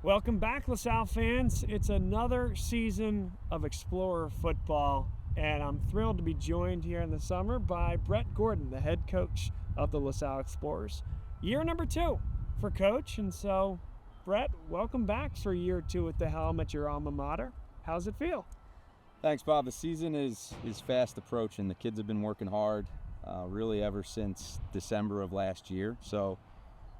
Welcome back, LaSalle fans. It's another season of Explorer football, and I'm thrilled to be joined here in the summer by Brett Gordon, the head coach of the LaSalle Explorers. Year number 2 for coach, and so, Brett, welcome back for year 2 at the helm at your alma mater. How's it feel? Thanks, Bob. The season is fast approaching. The kids have been working hard really ever since December of last year. So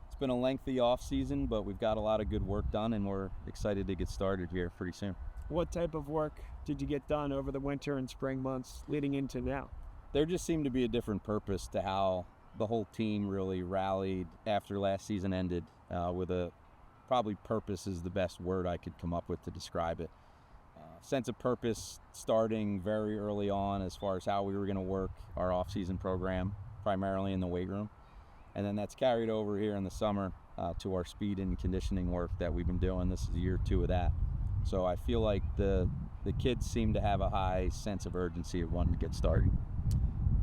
it's been a lengthy off-season, but we've got a lot of good work done, and we're excited to get started here pretty soon. What type of work did you get done over the winter and spring months leading into now? There just seemed to be a different purpose to how the whole team really rallied after last season ended with probably purpose is the best word I could come up with to describe it. Sense of purpose starting very early on as far as how we were going to work our off-season program, primarily in the weight room. And then that's carried over here in the summer to our speed and conditioning work that we've been doing. This is year 2 of that. So I feel like the kids seem to have a high sense of urgency of wanting to get started.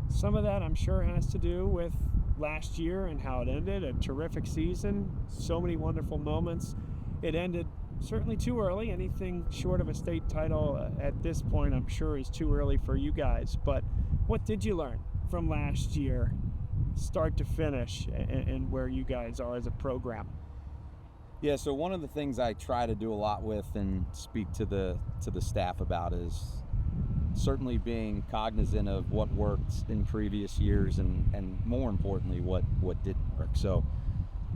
Some of that, I'm sure, has to do with last year and how it ended. A terrific season, so many wonderful moments. It ended certainly too early. Anything short of a state title at this point, I'm sure, is too early for you guys. But what did you learn from last year, start to finish, and where you guys are as a program? Yeah, so one of the things I try to do a lot with and speak to the staff about is certainly being cognizant of what worked in previous years and more importantly, what didn't work. So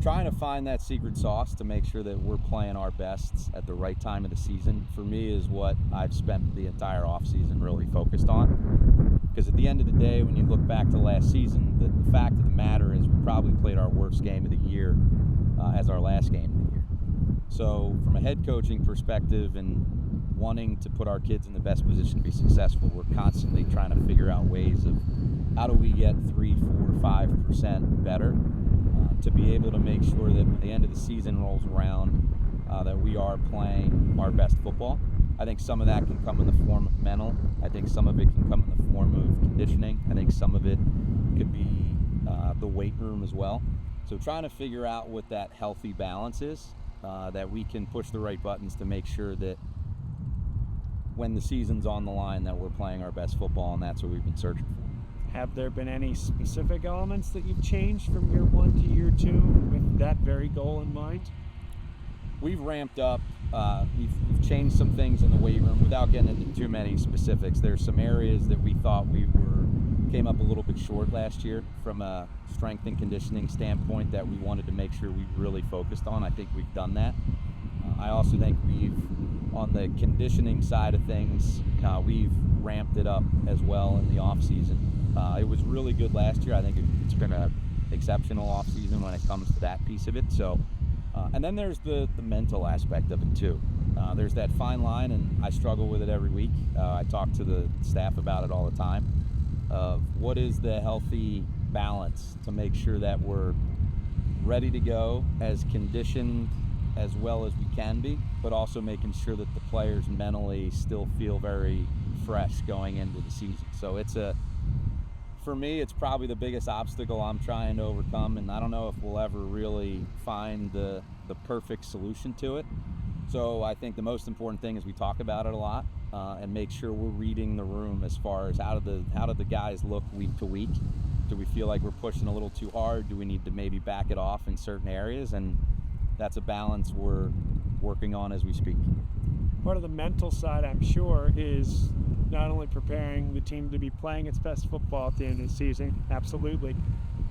trying to find that secret sauce to make sure that we're playing our best at the right time of the season, for me, is what I've spent the entire offseason really focused on. Because at the end of the day, when you look back to last season, the fact of the matter is we probably played our worst game of the year as our last game of the year. So from a head coaching perspective and wanting to put our kids in the best position to be successful, we're constantly trying to figure out ways of how do we get 3, 4, 5% better to be able to make sure that when the end of the season rolls around, that we are playing our best football. I think some of that can come in the form of mental. I think some of it can come in the form of conditioning. I think some of it could be the weight room as well. So trying to figure out what that healthy balance is, that we can push the right buttons to make sure that when the season's on the line that we're playing our best football, and that's what we've been searching for. Have there been any specific elements that you've changed from year 1 to year 2 with that very goal in mind? We've ramped up. We've changed some things in the weight room without getting into too many specifics. There's some areas that we thought came up a little bit short last year from a strength and conditioning standpoint that we wanted to make sure we really focused on. I think we've done that. I also think on the conditioning side of things, we've ramped it up as well in the off season. It was really good last year. I think it's been an exceptional off season when it comes to that piece of it. So. And then there's the mental aspect of it too. There's that fine line, and I struggle with it every week. I talk to the staff about it all the time, of what is the healthy balance to make sure that we're ready to go, as conditioned as well as we can be, but also making sure that the players mentally still feel very fresh going into the season. So for me, it's probably the biggest obstacle I'm trying to overcome, and I don't know if we'll ever really find the perfect solution to it. So I think the most important thing is we talk about it a lot and make sure we're reading the room as far as how do the guys look week to week. Do we feel like we're pushing a little too hard? Do we need to maybe back it off in certain areas? And that's a balance we're working on as we speak. Part of the mental side, I'm sure, is not only preparing the team to be playing its best football at the end of the season, absolutely.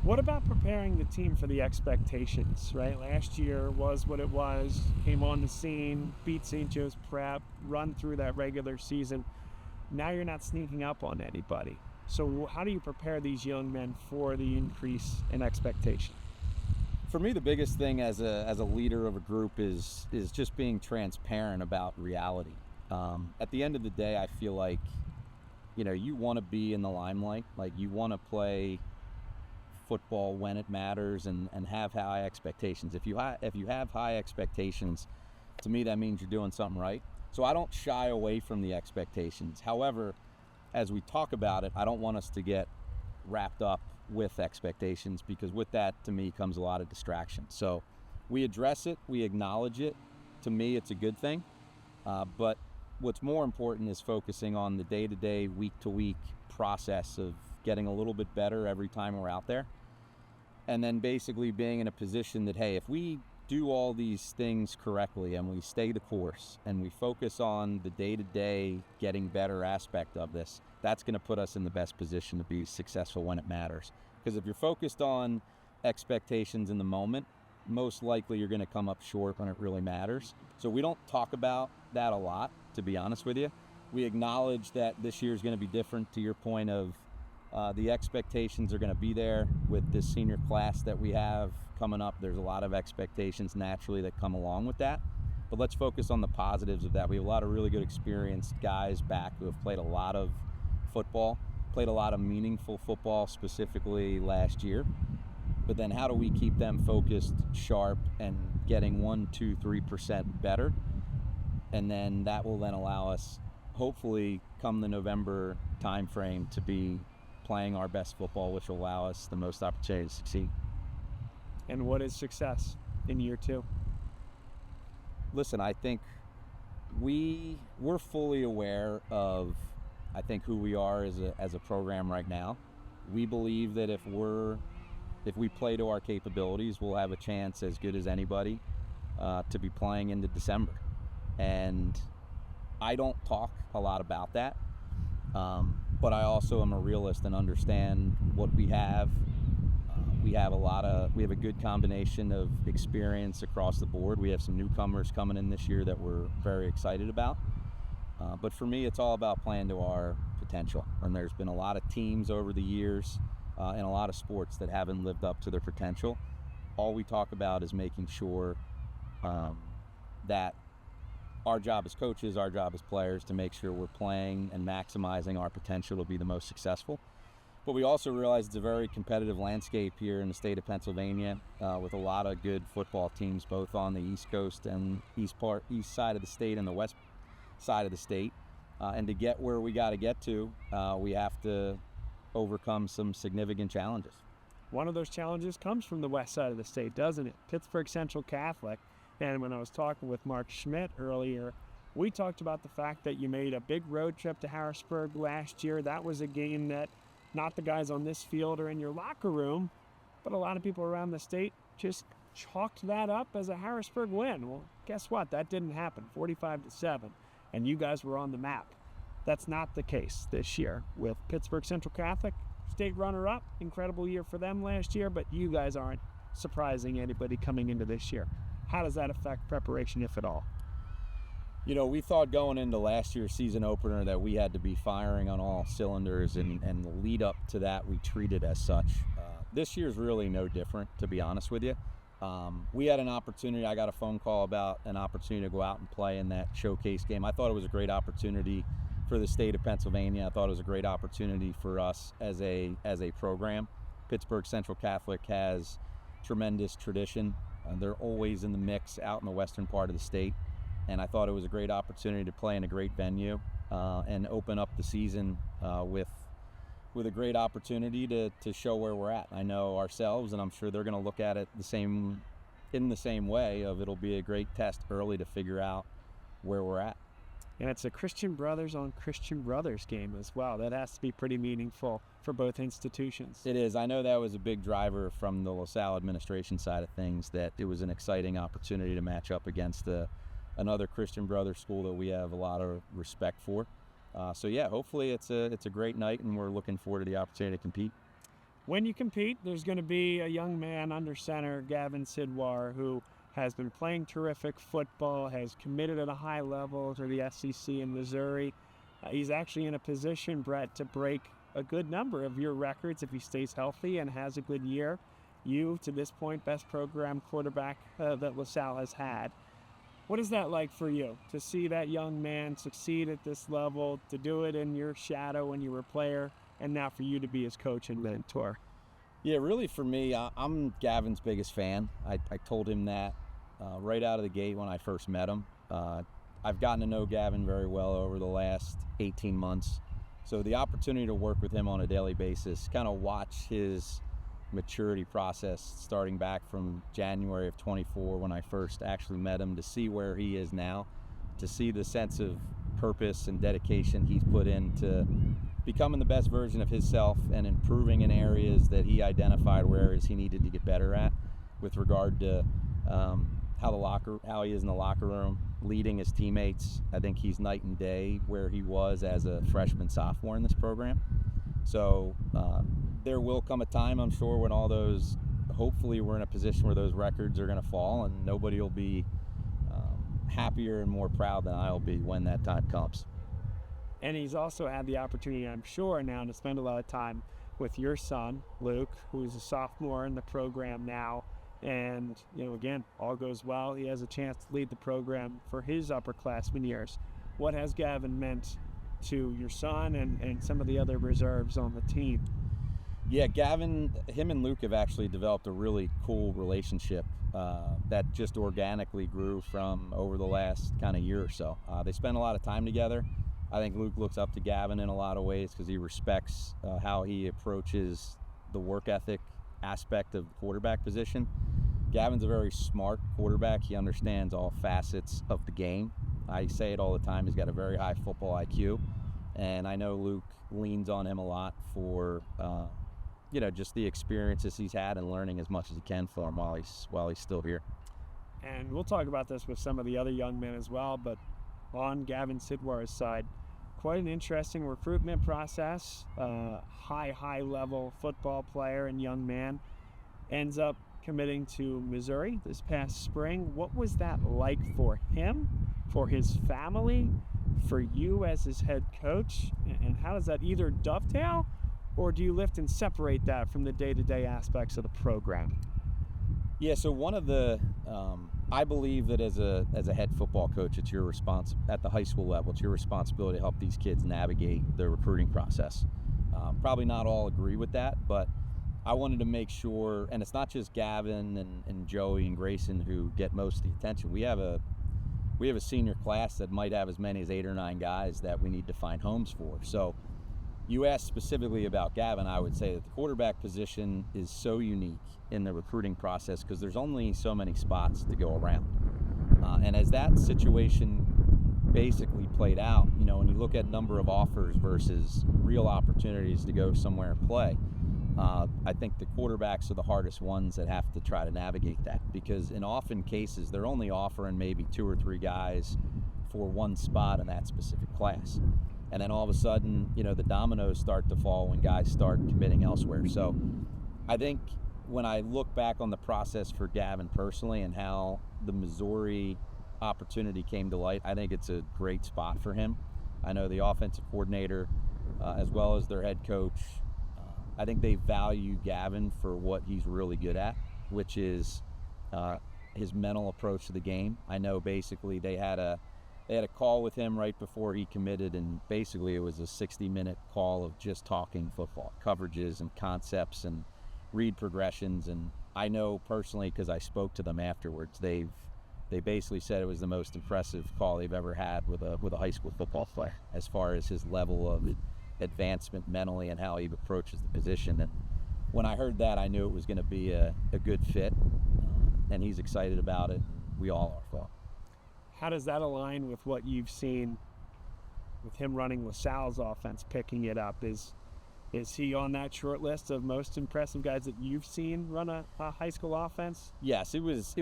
What about preparing the team for the expectations, right? Last year was what it was, came on the scene, beat St. Joe's Prep, run through that regular season. Now you're not sneaking up on anybody. So how do you prepare these young men for the increase in expectation? For me, the biggest thing as a leader of a group is just being transparent about reality. At the end of the day, I feel like, you want to be in the limelight. Like, you want to play football when it matters and have high expectations. If you have high expectations, to me, that means you're doing something right. So I don't shy away from the expectations. However, as we talk about it, I don't want us to get wrapped up with expectations, because with that, to me, comes a lot of distraction. So we address it, we acknowledge it, to me, it's a good thing. But what's more important is focusing on the day-to-day, week-to-week process of getting a little bit better every time we're out there. And then basically being in a position that, hey, if we do all these things correctly and we stay the course and we focus on the day-to-day getting better aspect of this, that's going to put us in the best position to be successful when it matters. Because if you're focused on expectations in the moment, most likely you're going to come up short when it really matters. So we don't talk about that a lot, to be honest with you. We acknowledge that this year is going to be different, to your point of the expectations are going to be there with this senior class that we have coming up. There's a lot of expectations naturally that come along with that. But let's focus on the positives of that. We have a lot of really good experienced guys back who have played a lot of football, played a lot of meaningful football specifically last year. But then how do we keep them focused, sharp, and getting 1%, 2%, 3% better? And then that will then allow us, hopefully, come the November timeframe, to be playing our best football, which will allow us the most opportunity to succeed. And what is success in year 2? Listen, I think we're fully aware of, I think, who we are as a program right now. We believe that if we play to our capabilities, we'll have a chance as good as anybody to be playing into December. And I don't talk a lot about that, but I also am a realist and understand what we have. We have a good combination of experience across the board. We have some newcomers coming in this year that we're very excited about. But for me, it's all about playing to our potential. And there's been a lot of teams over the years and a lot of sports that haven't lived up to their potential. All we talk about is making sure that our job as coaches, our job as players, to make sure we're playing and maximizing our potential to be the most successful. But we also realize it's a very competitive landscape here in the state of Pennsylvania with a lot of good football teams, both on the East Coast and east side of the state and the west side of the state. And to get where we got to get to, we have to overcome some significant challenges. One of those challenges comes from the west side of the state, doesn't it? Pittsburgh Central Catholic. And when I was talking with Mark Schmidt earlier, we talked about the fact that you made a big road trip to Harrisburg last year. That was a game that not the guys on this field or in your locker room, but a lot of people around the state just chalked that up as a Harrisburg win. Well, guess what? That didn't happen, 45-7, and you guys were on the map. That's not the case this year with Pittsburgh Central Catholic, state runner-up. Incredible year for them last year, but you guys aren't surprising anybody coming into this year. How does that affect preparation, if at all? You know, we thought going into last year's season opener that we had to be firing on all cylinders, and the lead up to that, we treated as such. This year's really no different, to be honest with you. We had an opportunity. I got a phone call about an opportunity to go out and play in that showcase game. I thought it was a great opportunity for the state of Pennsylvania. I thought it was a great opportunity for us as a program. Pittsburgh Central Catholic has tremendous tradition. They're always in the mix out in the western part of the state. And I thought it was a great opportunity to play in a great venue and open up the season with a great opportunity to show where we're at. I know ourselves, and I'm sure they're going to look at it in the same way of it'll be a great test early to figure out where we're at. And it's a Christian Brothers on Christian Brothers game as well. That has to be pretty meaningful for both institutions. It is. I know that was a big driver from the LaSalle administration side of things, that it was an exciting opportunity to match up against another Christian Brothers school that we have a lot of respect for. So yeah, hopefully it's a great night, and we're looking forward to the opportunity to compete. When you compete, there's going to be a young man under center, Gavin Sidwar, who has been playing terrific football, has committed at a high level to the SEC in Missouri. He's actually in a position, Brett, to break a good number of your records if he stays healthy and has a good year. You, to this point, best program quarterback that LaSalle has had. What is that like for you, to see that young man succeed at this level, to do it in your shadow when you were a player, and now for you to be his coach and mentor? Yeah, really for me, I'm Gavin's biggest fan. I told him that right out of the gate when I first met him. I've gotten to know Gavin very well over the last 18 months. So the opportunity to work with him on a daily basis, kind of watch his maturity process starting back from January of 24 when I first actually met him, to see where he is now, to see the sense of purpose and dedication he's put into becoming the best version of himself and improving in areas that he identified where areas he needed to get better at with regard to how he is in the locker room, leading his teammates. I think he's night and day where he was as a freshman, sophomore in this program. So there will come a time, I'm sure, when all those, hopefully we're in a position where those records are going to fall and nobody will be happier and more proud than I'll be when that time comes. And he's also had the opportunity, I'm sure, now to spend a lot of time with your son, Luke, who's a sophomore in the program now. And, again, all goes well. He has a chance to lead the program for his upperclassmen years. What has Gavin meant to your son and some of the other reserves on the team? Yeah, Gavin, him and Luke have actually developed a really cool relationship that just organically grew from over the last kind of year or so. They spend a lot of time together. I think Luke looks up to Gavin in a lot of ways because he respects how he approaches the work ethic aspect of the quarterback position. Gavin's a very smart quarterback. He understands all facets of the game. I say it all the time, he's got a very high football IQ. And I know Luke leans on him a lot for just the experiences he's had and learning as much as he can for him while he's still here. And we'll talk about this with some of the other young men as well, but on Gavin Sidwar's side, quite an interesting recruitment process. High level football player and young man ends up committing to Missouri this past spring. What was that like for him, for his family, for you as his head coach? And how does that either dovetail, or do you lift and separate that from the day-to-day aspects of the program? Yeah, so one of the, I believe that as a head football coach, it's your at the high school level, it's your responsibility to help these kids navigate the recruiting process. Probably not all agree with that, but I wanted to make sure, and it's not just Gavin and Joey and Grayson who get most of the attention. We have a senior class that might have as many as 8 or 9 guys that we need to find homes for. So you asked specifically about Gavin, I would say that the quarterback position is so unique in the recruiting process because there's only so many spots to go around. And as that situation basically played out, when you look at number of offers versus real opportunities to go somewhere and play, I think the quarterbacks are the hardest ones that have to try to navigate that, because in often cases they're only offering maybe 2 or 3 guys for one spot in that specific class. And then all of a sudden, the dominoes start to fall when guys start committing elsewhere. So I think when I look back on the process for Gavin personally and how the Missouri opportunity came to light, I think it's a great spot for him. I know the offensive coordinator, as well as their head coach, I think they value Gavin for what he's really good at, which is his mental approach to the game. I know basically they had a call with him right before he committed, and basically it was a 60-minute call of just talking football, coverages and concepts and read progressions. And I know personally, because I spoke to them afterwards, they basically said it was the most impressive call they've ever had with a high school football player as far as his level of advancement mentally and how he approaches the position. And when I heard that, I knew it was going to be a good fit, and he's excited about it. We all are. Well, how does that align with what you've seen with him running LaSalle's offense, picking it up? Is he on that short list of most impressive guys that you've seen run a high school offense? Yes, it was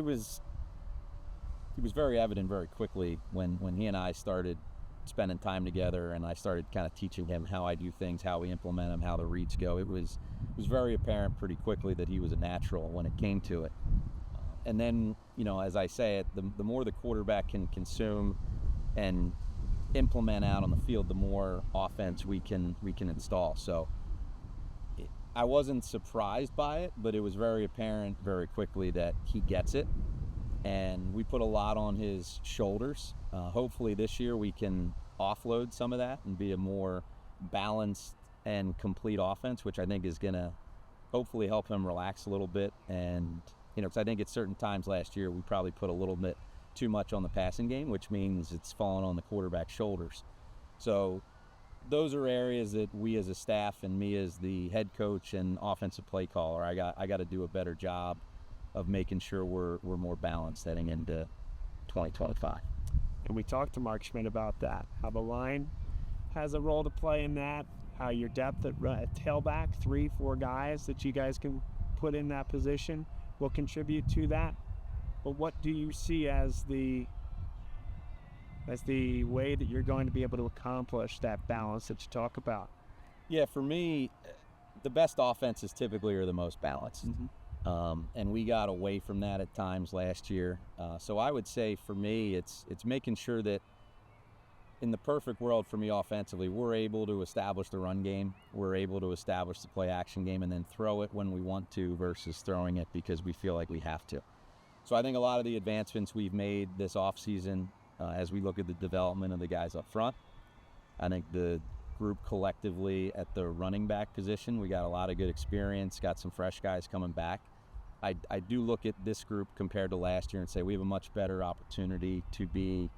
very evident very quickly when he and I started spending time together, and I started kind of teaching him how I do things, how we implement them, how the reads go. It was very apparent pretty quickly that he was a natural when it came to it. And then, as I say it, the more the quarterback can consume and implement out on the field, the more offense we can install. So I wasn't surprised by it, but it was very apparent very quickly that he gets it. And we put a lot on his shoulders. Hopefully this year we can offload some of that and be a more balanced and complete offense, which I think is going to hopefully help him relax a little bit. And, because I think at certain times last year we probably put a little bit too much on the passing game, which means it's falling on the quarterback's shoulders. So those are areas that we as a staff and me as the head coach and offensive play caller, I got to do a better job of making sure we're more balanced heading into 2025. And we talked to Mark Schmidt about that, how the line has a role to play in that, how your depth at tailback, 3-4 guys that you guys can put in that position will contribute to that. But what do you see as the way that you're going to be able to accomplish that balance that you talk about? Yeah, for me, the best offenses typically are the most balanced. And we got away from that at times last year. So I would say for me, it's making sure that in the perfect world for me offensively, we're able to establish the run game, we're able to establish the play action game, and then throw it when we want to versus throwing it because we feel like we have to. So I think a lot of the advancements we've made this offseason, as we look at the development of the guys up front, I think the group collectively at the running back position, we got a lot of good experience, got some fresh guys coming back. I do look at this group compared to last year and say we have a much better opportunity to be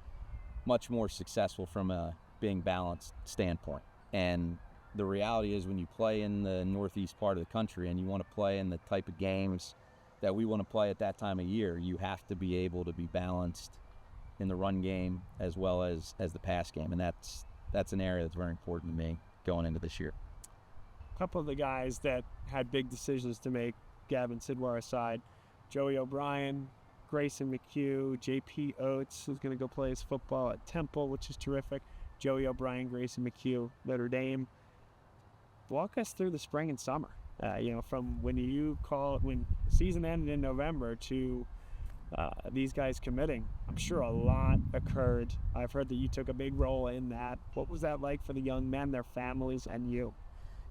much more successful from a being balanced standpoint. And the reality is when you play in the northeast part of the country and you want to play in the type of games that we want to play at that time of year, you have to be able to be balanced in the run game as well as the pass game. And that's an area that's very important to me going into this year. A couple of the guys that had big decisions to make, Gavin Sidwar aside, Joey O'Brien, Grayson McHugh, J.P. Oates, who's going to go play his football at Temple, which is terrific. Joey O'Brien, Grayson McHugh, Notre Dame. Walk us through the spring and summer. From when the season ended in November to these guys committing. I'm sure a lot occurred. I've heard that you took a big role in that. What was that like for the young men, their families, and you?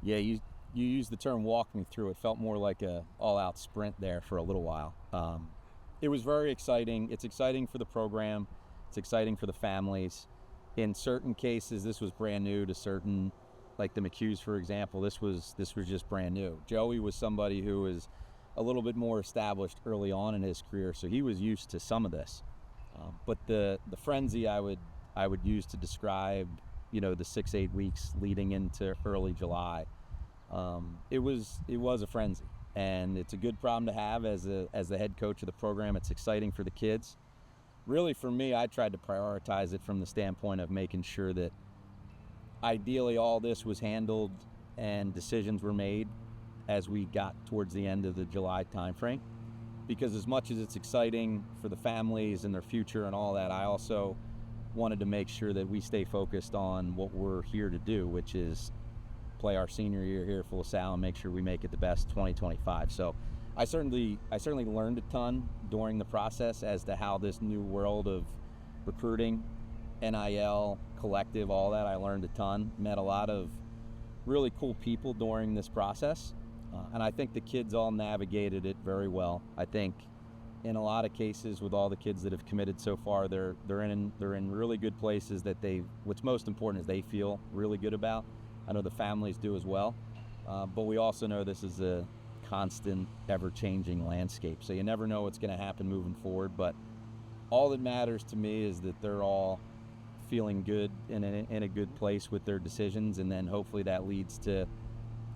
Yeah, you used the term walk me through. It felt more like a all-out sprint there for a little while. It was very exciting. It's exciting for the program. It's exciting for the families. In certain cases, this was brand new to certain, like the McHughes, for example. This was just brand new. Joey was somebody who was a little bit more established early on in his career, so he was used to some of this. But the frenzy I would use to describe, the 6-8 weeks leading into early July, it was a frenzy. And it's a good problem to have as the head coach of the program. It's exciting for the kids. Really, for me, I tried to prioritize it from the standpoint of making sure that ideally all this was handled and decisions were made as we got towards the end of the July timeframe. Because as much as it's exciting for the families and their future and all that, I also wanted to make sure that we stay focused on what we're here to do, which is play our senior year here full of Salle and make sure we make it the best 2025. So I certainly learned a ton during the process as to how this new world of recruiting, NIL, collective, all that, I learned a ton. Met a lot of really cool people during this process. And I think the kids all navigated it very well. I think in a lot of cases with all the kids that have committed so far, they're in really good places that what's most important is they feel really good about. I know the families do as well, but we also know this is a constant, ever-changing landscape. So you never know what's going to happen moving forward, but all that matters to me is that they're all feeling good in a good place with their decisions, and then hopefully that leads to,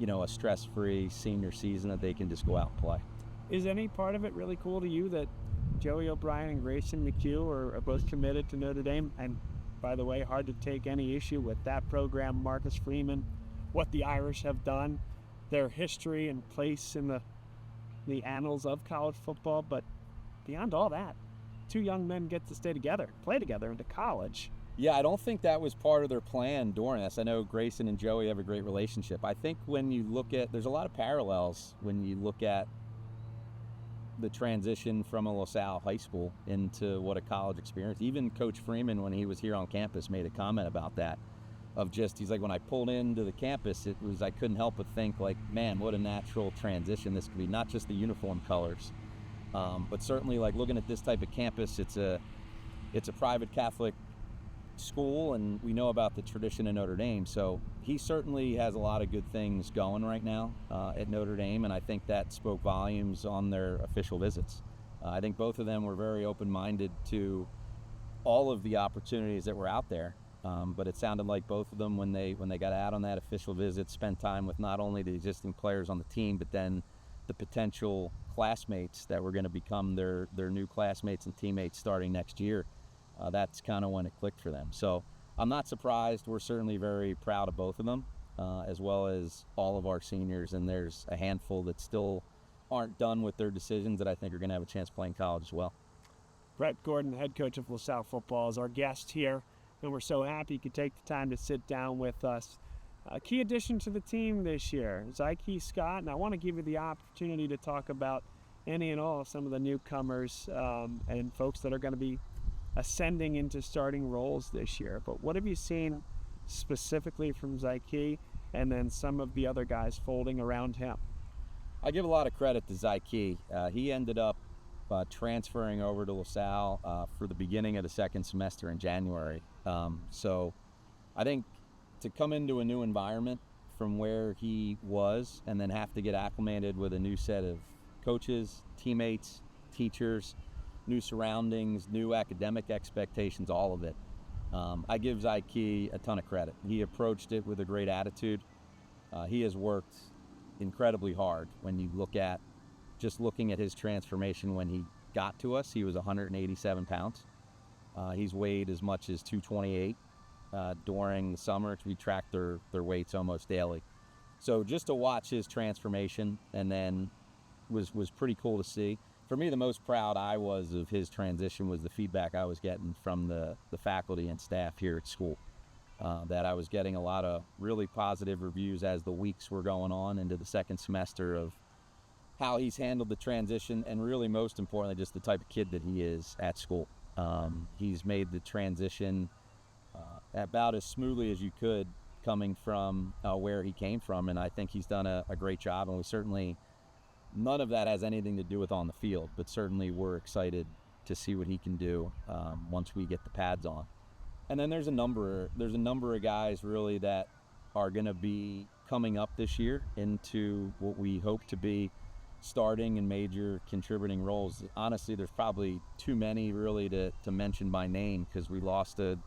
a stress-free senior season that they can just go out and play. Is any part of it really cool to you that Joey O'Brien and Grayson McHugh are both committed to Notre Dame? And by the way, hard to take any issue with that program, Marcus Freeman, what the Irish have done, their history and place in the annals of college football. But beyond all that, two young men get to stay together, play together into college. Yeah, I don't think that was part of their plan during this. I know Grayson and Joey have a great relationship. I think when you look at, there's a lot of parallels when you look at the transition from a LaSalle high school into what a college experience. Even Coach Freeman, when he was here on campus, made a comment about that. He's like, when I pulled into the campus, I couldn't help but think, like, man, what a natural transition this could be. Not just the uniform colors, but certainly, like, looking at this type of campus, it's a private Catholic school, and we know about the tradition in Notre Dame. So he certainly has a lot of good things going right now at Notre Dame, and I think that spoke volumes on their official visits. I think both of them were very open-minded to all of the opportunities that were out there, But it sounded like both of them, when they got out on that official visit, spent time with not only the existing players on the team, but then the potential classmates that were going to become their new classmates and teammates starting next year. That's kind of when it clicked for them. So I'm not surprised. We're certainly very proud of both of them, as well as all of our seniors. And there's a handful that still aren't done with their decisions that I think are going to have a chance playing college as well. Brett Gordon, head coach of LaSalle football, is our guest here, and we're so happy you could take the time to sit down with us. A key addition to the team this year, Zyke Scott, and I want to give you the opportunity to talk about any and all of some of the newcomers and folks that are going to be ascending into starting roles this year. But what have you seen specifically from Zyke and then some of the other guys folding around him? I give a lot of credit to Zyke. He ended up transferring over to LaSalle for the beginning of the second semester in January. So I think to come into a new environment from where he was and then have to get acclimated with a new set of coaches, teammates, teachers, new surroundings, new academic expectations, all of it. I give Zyke a ton of credit. He approached it with a great attitude. He has worked incredibly hard. When you look at looking at his transformation, when he got to us, he was 187 pounds. He's weighed as much as 228 during the summer. We tracked their weights almost daily. So just to watch his transformation and then was pretty cool to see. For me, the most proud I was of his transition was the feedback I was getting from the faculty and staff here at school. That I was getting a lot of really positive reviews as the weeks were going on into the second semester of how he's handled the transition, and really most importantly, just the type of kid that he is at school. He's made the transition about as smoothly as you could, coming from where he came from, and I think he's done a great job. And we certainly, none of that has anything to do with on the field, but certainly we're excited to see what he can do once we get the pads on. And then there's a number of guys really that are going to be coming up this year into what we hope to be starting and major contributing roles. Honestly, there's probably too many really to mention by name, because we lost a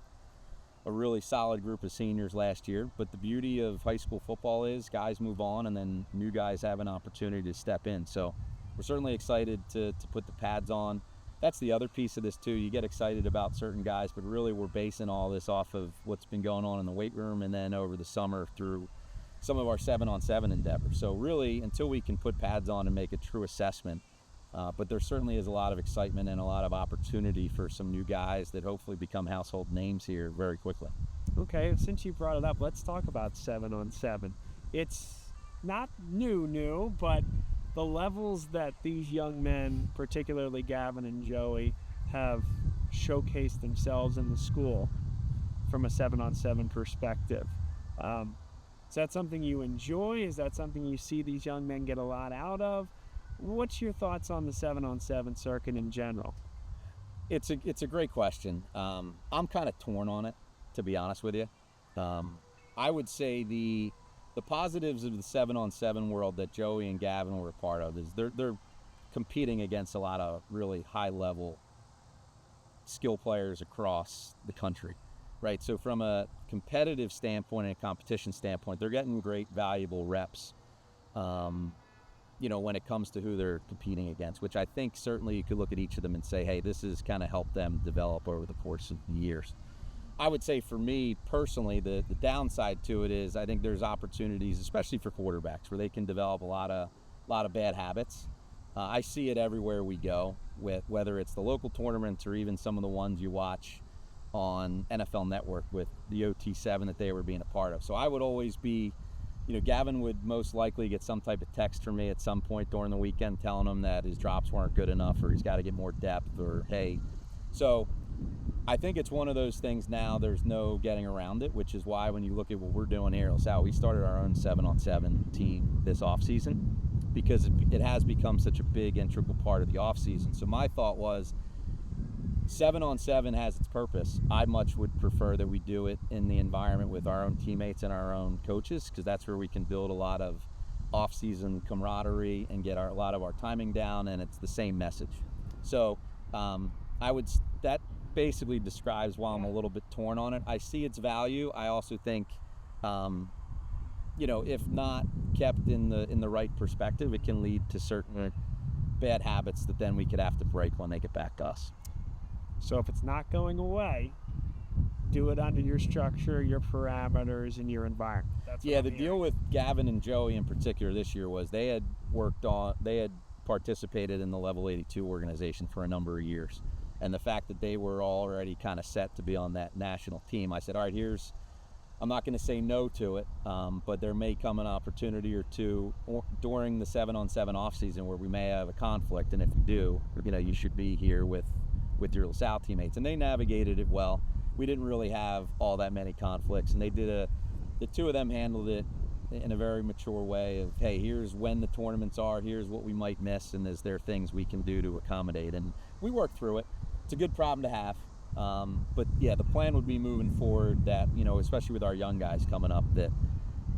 really solid group of seniors last year. But the beauty of high school football is guys move on and then new guys have an opportunity to step in. So we're certainly excited to put the pads on. That's the other piece of this too. You get excited about certain guys, but really we're basing all this off of what's been going on in the weight room and then over the summer through some of our 7-on-7 endeavors. So really, until we can put pads on and make a true assessment, but there certainly is a lot of excitement and a lot of opportunity for some new guys that hopefully become household names here very quickly. Okay, since you brought it up, let's talk about 7-on-7. It's not new, but the levels that these young men, particularly Gavin and Joey, have showcased themselves in the school from a 7-on-7 perspective. Is that something you enjoy? Is that something you see these young men get a lot out of? What's your thoughts on the 7-on-7 circuit in general? It's a great question. I'm kind of torn on it, to be honest with you. I would say the positives of the 7-on-7 world that Joey and Gavin were a part of is they're competing against a lot of really high-level skill players across the country, right? So from a competitive standpoint and a competition standpoint, they're getting great, valuable reps, when it comes to who they're competing against, which I think certainly you could look at each of them and say, hey, this has kind of helped them develop over the course of the years. I would say for me personally, the downside to it is I think there's opportunities, especially for quarterbacks, where they can develop a lot of bad habits. I see it everywhere we go, with whether it's the local tournaments or even some of the ones you watch on NFL Network with the OT7 that they were being a part of. So I would always be, Gavin would most likely get some type of text from me at some point during the weekend telling him that his drops weren't good enough or he's got to get more depth or hey. So I think it's one of those things now, there's no getting around it, which is why when you look at what we're doing here at LaSalle, we started our own 7-on-7 team this offseason because it has become such a big integral part of the offseason. So my thought was 7-on-7 has its purpose. I much would prefer that we do it in the environment with our own teammates and our own coaches, because that's where we can build a lot of off-season camaraderie and get a lot of our timing down, and it's the same message. So that basically describes why I'm a little bit torn on it. I see its value. I also think, if not kept in the right perspective, it can lead to certain bad habits that then we could have to break when they get back to us. So if it's not going away, do it under your structure, your parameters, and your environment. That's what I'm the hearing. deal with Gavin and Joey in particular this year was they had participated in the Level 82 organization for a number of years. And the fact that they were already kind of set to be on that national team, I said, all right, I'm not going to say no to it, but there may come an opportunity or two during the 7-on-7 off season where we may have a conflict. And if you do, you should be here with your LaSalle teammates. And they navigated it well. We didn't really have all that many conflicts, and the two of them handled it in a very mature way of, hey, here's when the tournaments are, here's what we might miss, and is there things we can do to accommodate? And we worked through it. It's a good problem to have. But yeah, the plan would be moving forward that, especially with our young guys coming up, that,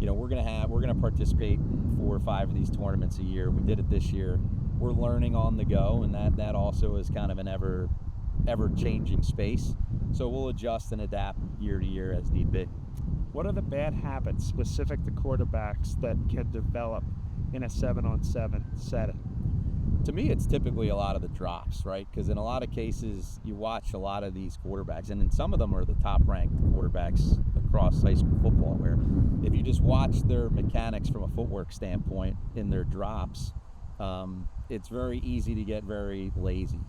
we're gonna participate in 4 or 5 of these tournaments a year. We did it this year. We're learning on the go, and that also is kind of an ever changing space. So we'll adjust and adapt year to year as need be. What are the bad habits specific to quarterbacks that can develop in a 7-on-7 setting? To me, it's typically a lot of the drops, right? Because in a lot of cases, you watch a lot of these quarterbacks, and some of them are the top-ranked quarterbacks across high school football, where if you just watch their mechanics from a footwork standpoint in their drops, it's very easy to get very lazy.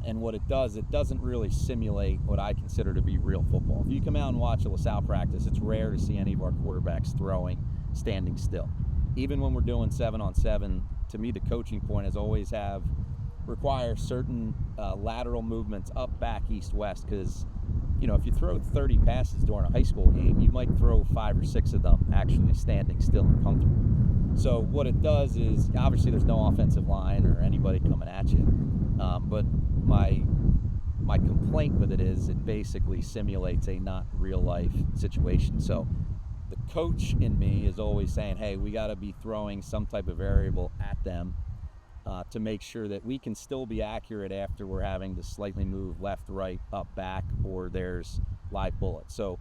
And what it doesn't really simulate what I consider to be real football. If you come out and watch a LaSalle practice, it's rare to see any of our quarterbacks throwing standing still. Even when we're doing 7-on-7, to me, the coaching point is always require certain lateral movements up, back, east, west, because if you throw 30 passes during a high school game, you might throw 5 or 6 of them actually standing still and comfortable. So what it does is, obviously there's no offensive line or anybody coming at you, but my complaint with it is it basically simulates a not real life situation. So the coach in me is always saying, hey, we got to be throwing some type of variable at them to make sure that we can still be accurate after we're having to slightly move left, right, up, back, or there's live bullets. So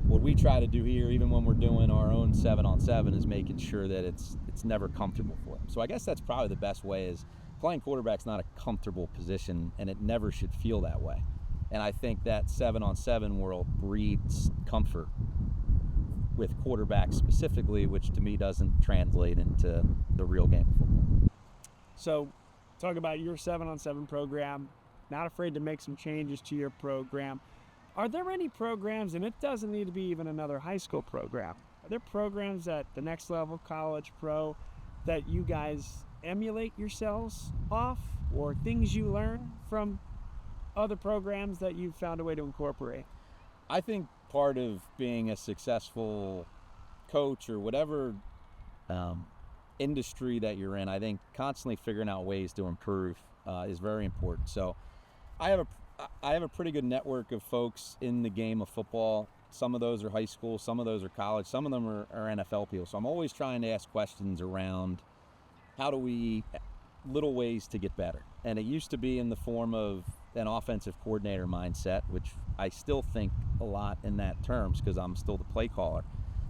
what we try to do here, even when we're doing our own 7-on-7, is making sure that it's never comfortable for them. So I guess that's probably the best way, is playing quarterback's not a comfortable position, and it never should feel that way. And I think that 7-on-7 world breeds comfort with quarterbacks specifically, which to me doesn't translate into the real game of football. So talk about your 7-on-7 program, not afraid to make some changes to your program. Are there any programs, and it doesn't need to be even another high school program, are there programs at the next level, college, pro, that you guys emulate yourselves off, or things you learn from other programs that you've found a way to incorporate? I think part of being a successful coach or whatever industry that you're in, I think constantly figuring out ways to improve is very important. So I have a pretty good network of folks in the game of football. Some of those are high school, some of those are college, some of them are NFL people. So I'm always trying to ask questions around little ways to get better. And it used to be in the form of an offensive coordinator mindset, which I still think a lot in that terms because I'm still the play caller.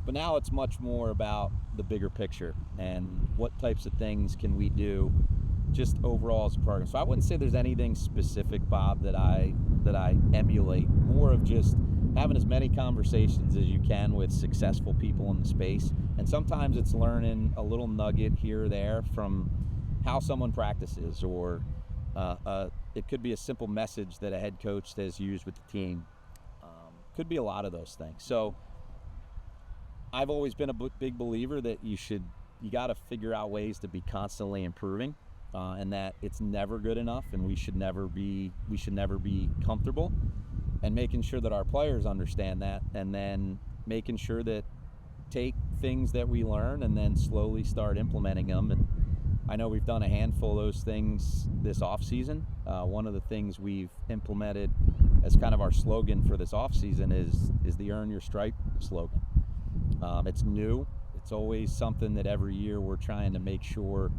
But now it's much more about the bigger picture and what types of things can we do just overall as a program. So I wouldn't say there's anything specific, Bob, that I emulate. More of just having as many conversations as you can with successful people in the space. And sometimes it's learning a little nugget here or there from how someone practices, or it could be a simple message that a head coach has used with the team. Could be a lot of those things. So I've always been a big believer that you got to figure out ways to be constantly improving, and that it's never good enough, and we should never be comfortable, and making sure that our players understand that, and then making sure that take things that we learn and then slowly start implementing them. And I know we've done a handful of those things this offseason. One of the things we've implemented as kind of our slogan for this offseason is the Earn Your Stripe slogan. It's new. It's always something that every year we're trying to make sure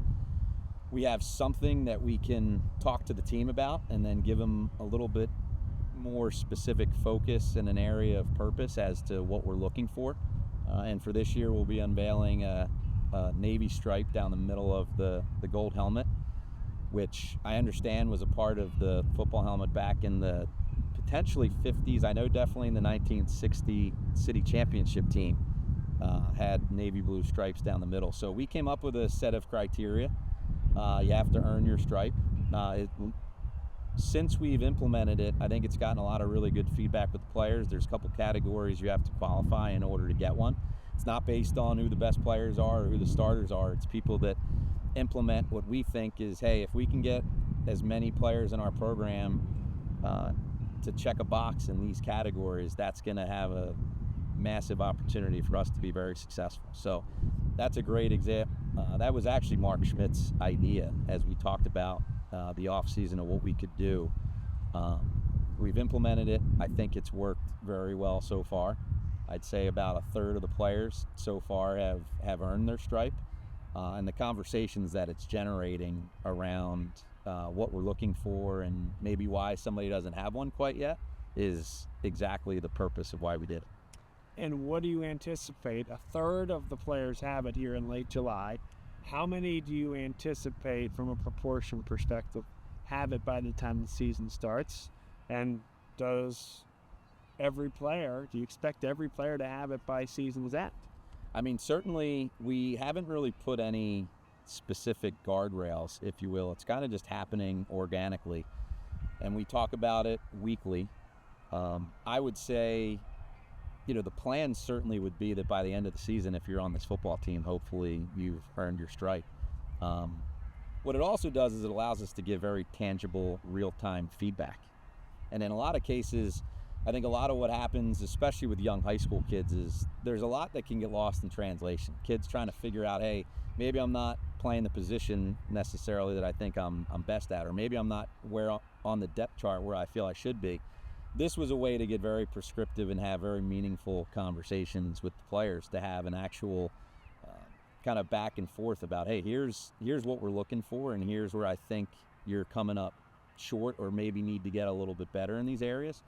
we have something that we can talk to the team about, and then give them a little bit more specific focus and an area of purpose as to what we're looking for. And for this year, we'll be unveiling a navy stripe down the middle of the gold helmet, which I understand was a part of the football helmet back in the potentially 50s. I know definitely in the 1960 city championship team had navy blue stripes down the middle. So we came up with a set of criteria. You have to earn your stripe. Since we've implemented it, I think it's gotten a lot of really good feedback with the players. There's a couple categories you have to qualify in order to get one. It's not based on who the best players are or who the starters are. It's people that implement what we think is, hey, if we can get as many players in our program to check a box in these categories, that's going to have a massive opportunity for us to be very successful. So that's a great example. That was actually Mark Schmidt's idea as we talked about the off-season of what we could do. We've implemented it. I think it's worked very well so far. I'd say about a third of the players so far have earned their stripe. And the conversations that it's generating around what we're looking for and maybe why somebody doesn't have one quite yet is exactly the purpose of why we did it. And what do you anticipate? A third of the players have it here in late July. How many do you anticipate from a proportion perspective have it by the time the season starts? And do you expect every player to have it by season's end? I mean, certainly we haven't really put any specific guardrails, if you will. It's kind of just happening organically. And we talk about it weekly. I would say, the plan certainly would be that by the end of the season, if you're on this football team, hopefully you've earned your stripe. What it also does is it allows us to give very tangible, real-time feedback. And in a lot of cases, I think a lot of what happens, especially with young high school kids, is there's a lot that can get lost in translation. Kids trying to figure out, hey, maybe I'm not playing the position necessarily that I think I'm best at, or maybe I'm not where on the depth chart where I feel I should be. This was a way to get very prescriptive and have very meaningful conversations with the players, to have an actual kind of back and forth about, hey, here's what we're looking for, and here's where I think you're coming up short or maybe need to get a little bit better in these areas.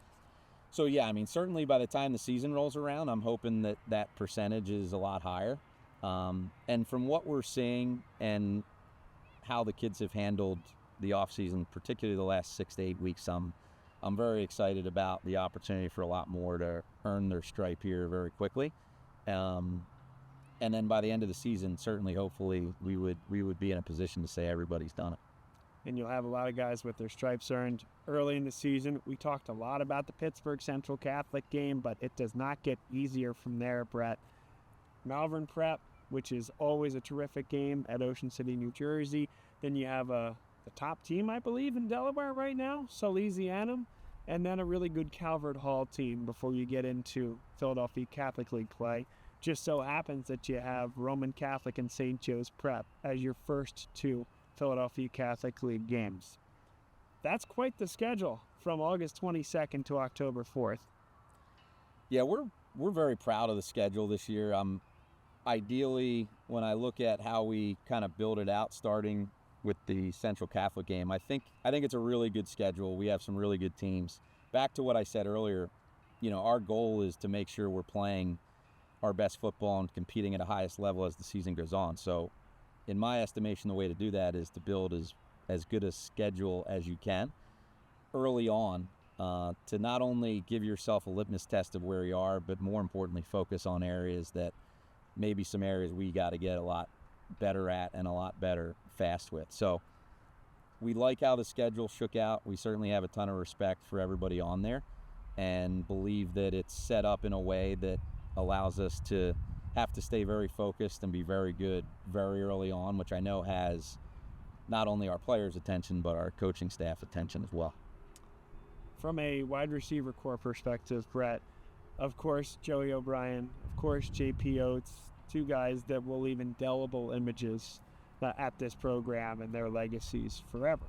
So yeah, I mean, certainly by the time the season rolls around, I'm hoping that percentage is a lot higher. And from what we're seeing and how the kids have handled the offseason, particularly the last 6 to 8 weeks, I'm very excited about the opportunity for a lot more to earn their stripe here very quickly. And then by the end of the season, certainly, hopefully, we would be in a position to say everybody's done it. And you'll have a lot of guys with their stripes earned early in the season. We talked a lot about the Pittsburgh Central Catholic game, but it does not get easier from there, Brett. Malvern Prep, which is always a terrific game at Ocean City, New Jersey. Then you have the top team, I believe, in Delaware right now, Salesianum, and then a really good Calvert Hall team before you get into Philadelphia Catholic League play. Just so happens that you have Roman Catholic and St. Joe's Prep as your first two Philadelphia Catholic League games. That's quite the schedule from August 22nd to October 4th. Yeah, we're very proud of the schedule this year. Ideally, when I look at how we kind of build it out, starting with the Central Catholic game, I think it's a really good schedule. We have some really good teams. Back to what I said earlier, our goal is to make sure we're playing our best football and competing at a highest level as the season goes on. So in my estimation, the way to do that is to build as good a schedule as you can early on, to not only give yourself a litmus test of where you are, but more importantly, focus on areas that maybe some areas we got to get a lot better at and a lot better fast with. So we like how the schedule shook out. We certainly have a ton of respect for everybody on there and believe that it's set up in a way that allows us to have to stay very focused and be very good very early on, which I know has not only our players' attention, but our coaching staff attention as well. From a wide receiver core perspective, Brett, of course, Joey O'Brien, of course, J.P. Oates, two guys that will leave indelible images at this program and their legacies forever.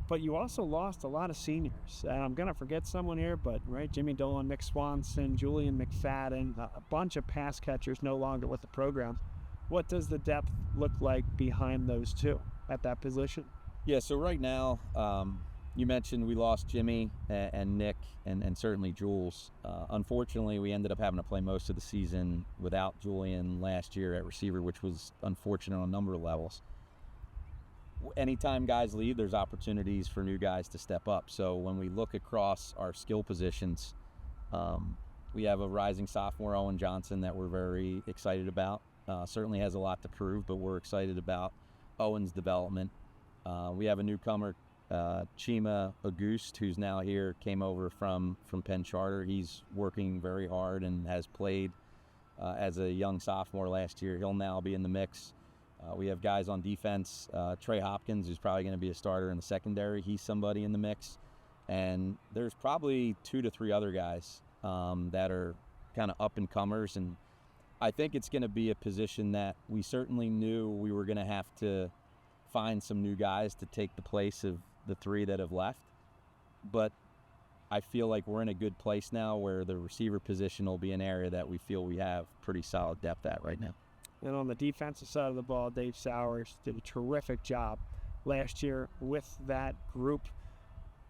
But you also lost a lot of seniors. And I'm going to forget someone here, but right, Jimmy Dolan, Mick Swanson, Julian McFadden, a bunch of pass catchers no longer with the program. What does the depth look like behind those two at that position? Yeah, so right now, You mentioned we lost Jimmy and Nick and certainly Jules. Unfortunately, we ended up having to play most of the season without Julian last year at receiver, which was unfortunate on a number of levels. Anytime guys leave, there's opportunities for new guys to step up. So when we look across our skill positions, we have a rising sophomore, Owen Johnson, that we're very excited about. Certainly has a lot to prove, but we're excited about Owen's development. We have a newcomer, Chima Auguste, who's now here, came over from Penn Charter. He's working very hard and has played as a young sophomore last year. He'll now be in the mix. We have guys on defense, Trey Hopkins, who's probably going to be a starter in the secondary. He's somebody in the mix. And there's probably 2 to 3 other guys that are kind of up-and-comers. And I think it's going to be a position that we certainly knew we were going to have to find some new guys to take the place of the 3 that have left. But I feel like we're in a good place now where the receiver position will be an area that we feel we have pretty solid depth at right now. And on the defensive side of the ball, Dave Sowers did a terrific job last year with that group.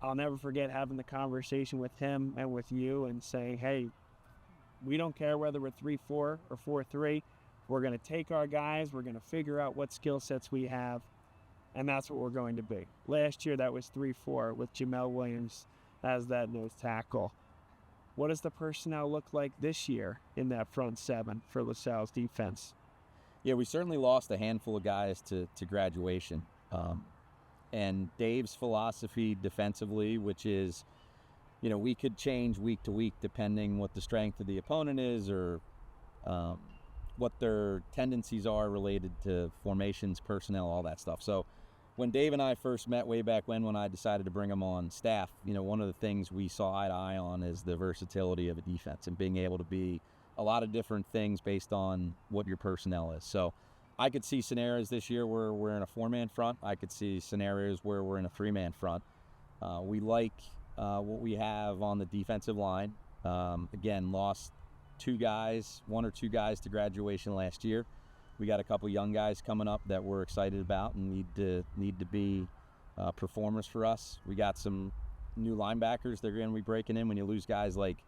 I'll never forget having the conversation with him and with you and saying, hey, we don't care whether we're 3-4 or 4-3. We're going to take our guys. We're going to figure out what skill sets we have, and that's what we're going to be. Last year, that was 3-4 with Jamel Williams as that nose tackle. What does the personnel look like this year in that front 7 for LaSalle's defense? Yeah, we certainly lost a handful of guys to graduation. And Dave's philosophy defensively, which is, we could change week to week depending what the strength of the opponent is or what their tendencies are related to formations, personnel, all that stuff. So when Dave and I first met way back when I decided to bring him on staff, one of the things we saw eye to eye on is the versatility of a defense and being able to be a lot of different things based on what your personnel is. So I could see scenarios this year where we're in a 4-man front. I could see scenarios where we're in a 3-man front. We like what we have on the defensive line. Again, lost 1 or 2 guys to graduation last year. We got a couple young guys coming up that we're excited about and need to be performers for us. We got some new linebackers they're going to be breaking in. When you lose guys like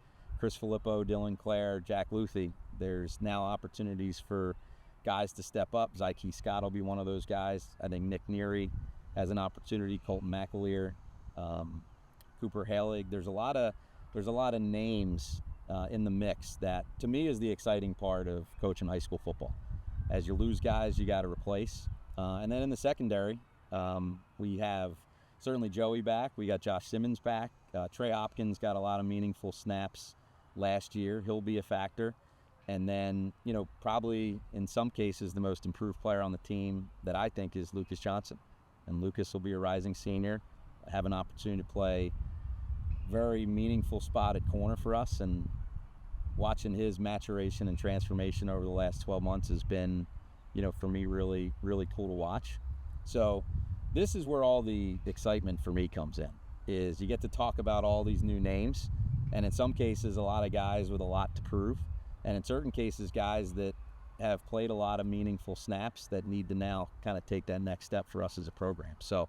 Chris Filippo, Dylan Clare, Jack Luthi, there's now opportunities for guys to step up. Zyke Scott will be one of those guys. I think Nick Neary has an opportunity. Colton McAleer, Cooper Halig. There's a lot of names in the mix that, to me, is the exciting part of coaching high school football. As you lose guys, you got to replace. And then in the secondary, we have certainly Joey back. We got Josh Simmons back. Trey Hopkins got a lot of meaningful snaps last year. He'll be a factor. And then, probably in some cases, the most improved player on the team that I think is Lucas Johnson. And Lucas will be a rising senior, have an opportunity to play very meaningful spot at corner for us. And watching his maturation and transformation over the last 12 months has been, for me, really, really cool to watch. So this is where all the excitement for me comes in, is you get to talk about all these new names. And in some cases, a lot of guys with a lot to prove. And in certain cases, guys that have played a lot of meaningful snaps that need to now kind of take that next step for us as a program. So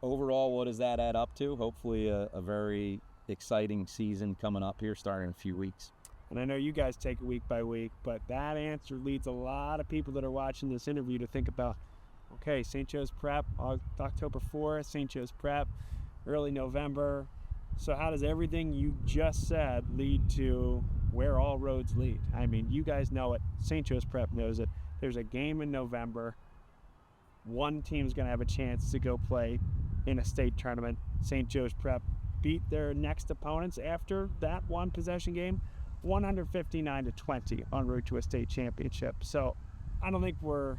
overall, what does that add up to? Hopefully a very exciting season coming up here starting in a few weeks. And I know you guys take it week by week, but that answer leads a lot of people that are watching this interview to think about, okay, St. Joe's Prep, October 4th, St. Joe's Prep, early November. So how does everything you just said lead to where all roads lead? I mean, you guys know it. St. Joe's Prep knows it. There's a game in November. One team's going to have a chance to go play in a state tournament. St. Joe's Prep beat their next opponents after that one possession game 159-20 en route to a state championship. So I don't think we're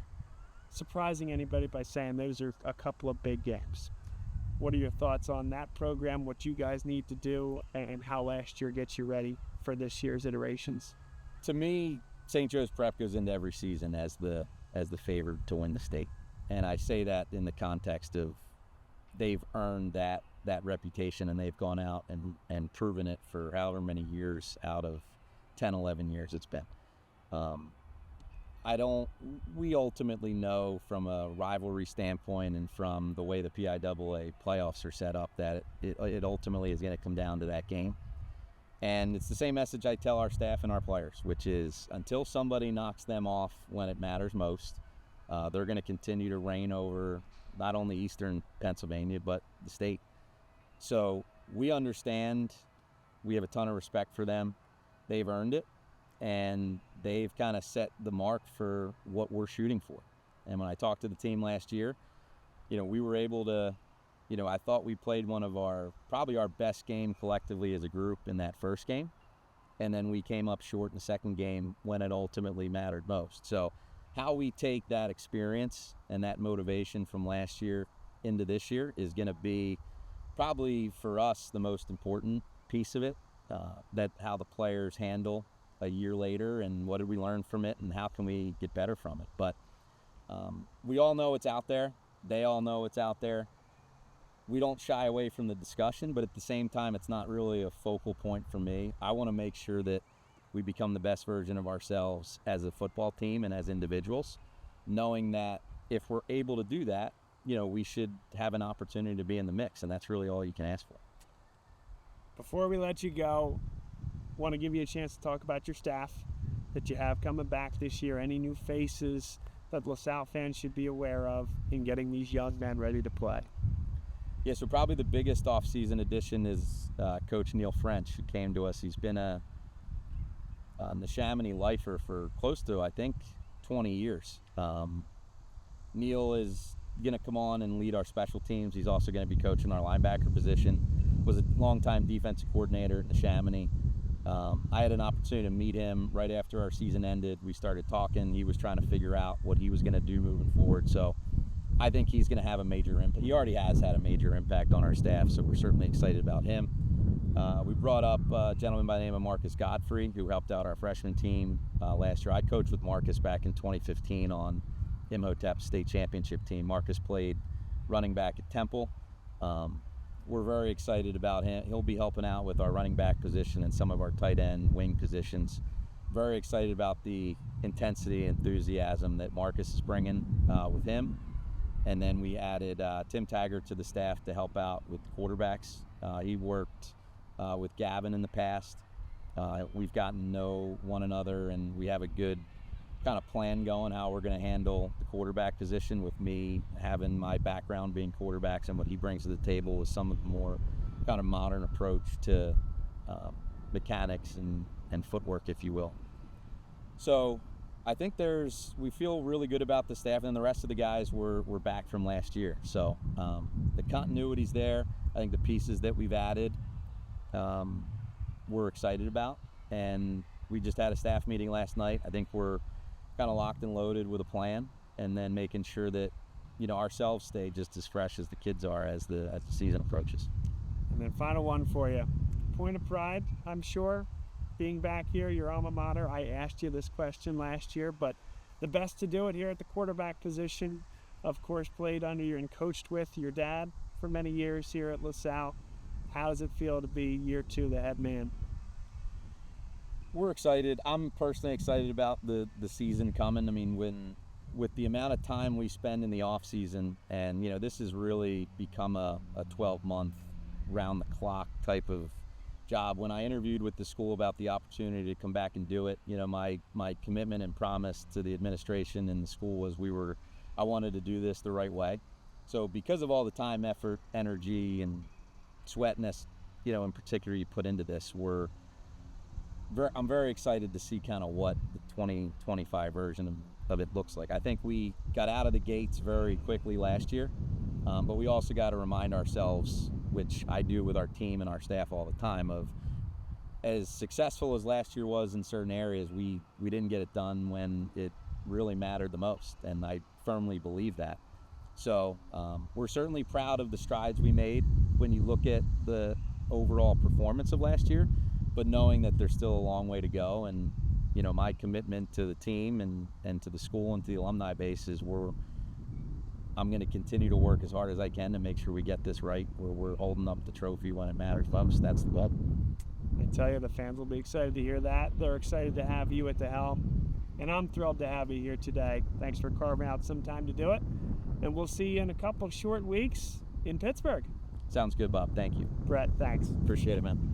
surprising anybody by saying those are a couple of big games. What are your thoughts on that program, what you guys need to do, and how last year gets you ready for this year's iterations? To me, St. Joe's Prep goes into every season as the favorite to win the state. And I say that in the context of they've earned that reputation, and they've gone out and proven it for however many years out of 10, 11 years it's been. we ultimately know from a rivalry standpoint and from the way the PIAA playoffs are set up that it ultimately is going to come down to that game. And it's the same message I tell our staff and our players, which is until somebody knocks them off when it matters most, they're going to continue to reign over not only Eastern Pennsylvania, but the state. So we understand, we have a ton of respect for them. They've earned it, and they've kind of set the mark for what we're shooting for. And when I talked to the team last year, we were able to, I thought we played one of probably our best game collectively as a group in that first game. And then we came up short in the second game when it ultimately mattered most. So how we take that experience and that motivation from last year into this year is going to be probably for us the most important piece of it, that how the players handle a year later and what did we learn from it and how can we get better from it. But we all know it's out there. They all know it's out there. We don't shy away from the discussion, but at the same time, it's not really a focal point for me. I want to make sure that we become the best version of ourselves as a football team and as individuals, knowing that if we're able to do that, we should have an opportunity to be in the mix, and that's really all you can ask for. Before we let you go, want to give you a chance to talk about your staff that you have coming back this year. Any new faces that LaSalle fans should be aware of in getting these young men ready to play? Yeah, so probably the biggest off-season addition is Coach Neil French, who came to us. He's been a Neshaminy lifer for close to, I think, 20 years. Neil is going to come on and lead our special teams. He's also going to be coaching our linebacker position. Was a longtime defensive coordinator at Neshaminy. I had an opportunity to meet him right after our season ended. We started talking. He was trying to figure out what he was going to do moving forward. So I think he's going to have a major impact. He already has had a major impact on our staff, so we're certainly excited about him. We brought up a gentleman by the name of Marcus Godfrey, who helped out our freshman team last year. I coached with Marcus back in 2015 on Imhotep State Championship team. Marcus played running back at Temple. We're very excited about him. He'll be helping out with our running back position and some of our tight end wing positions. Very excited about the intensity and enthusiasm that Marcus is bringing with him. And then we added Tim Taggart to the staff to help out with quarterbacks. He worked with Gavin in the past. We've gotten to know one another, and we have a good kind of plan going how we're going to handle the quarterback position, with me having my background being quarterbacks and what he brings to the table is some of the more kind of modern approach to mechanics and footwork, if you will. So I think we feel really good about the staff, and the rest of the guys were back from last year. So the continuity's there. I think the pieces that we've added we're excited about, and we just had a staff meeting last night. I think we're kind of locked and loaded with a plan, and then making sure that ourselves stay just as fresh as the kids are as the season approaches. And then final one for you. Point of pride, I'm sure, being back here, your alma mater. I asked you this question last year, but the best to do it here at the quarterback position, of course, played under and coached with your dad for many years here at LaSalle. How does it feel to be year two, the head man? We're excited. I'm personally excited about the season coming. I mean, with the amount of time we spend in the off season, and this has really become a 12-month round the clock type of job. When I interviewed with the school about the opportunity to come back and do it, my commitment and promise to the administration and the school was I wanted to do this the right way. So because of all the time, effort, energy, and sweatness, in particular you put into this, I'm very excited to see kind of what the 2025 version of it looks like. I think we got out of the gates very quickly last year, but we also got to remind ourselves, which I do with our team and our staff all the time, of as successful as last year was in certain areas, we didn't get it done when it really mattered the most, and I firmly believe that. So we're certainly proud of the strides we made when you look at the overall performance of last year, but knowing that there's still a long way to go. And my commitment to the team and to the school and to the alumni base is I'm going to continue to work as hard as I can to make sure we get this right, where we're holding up the trophy when it matters most. That's the goal. I tell you, the fans will be excited to hear that. They're excited to have you at the helm. And I'm thrilled to have you here today. Thanks for carving out some time to do it. And we'll see you in a couple short weeks in Pittsburgh. Sounds good, Bob. Thank you. Brett, thanks. Appreciate it, man.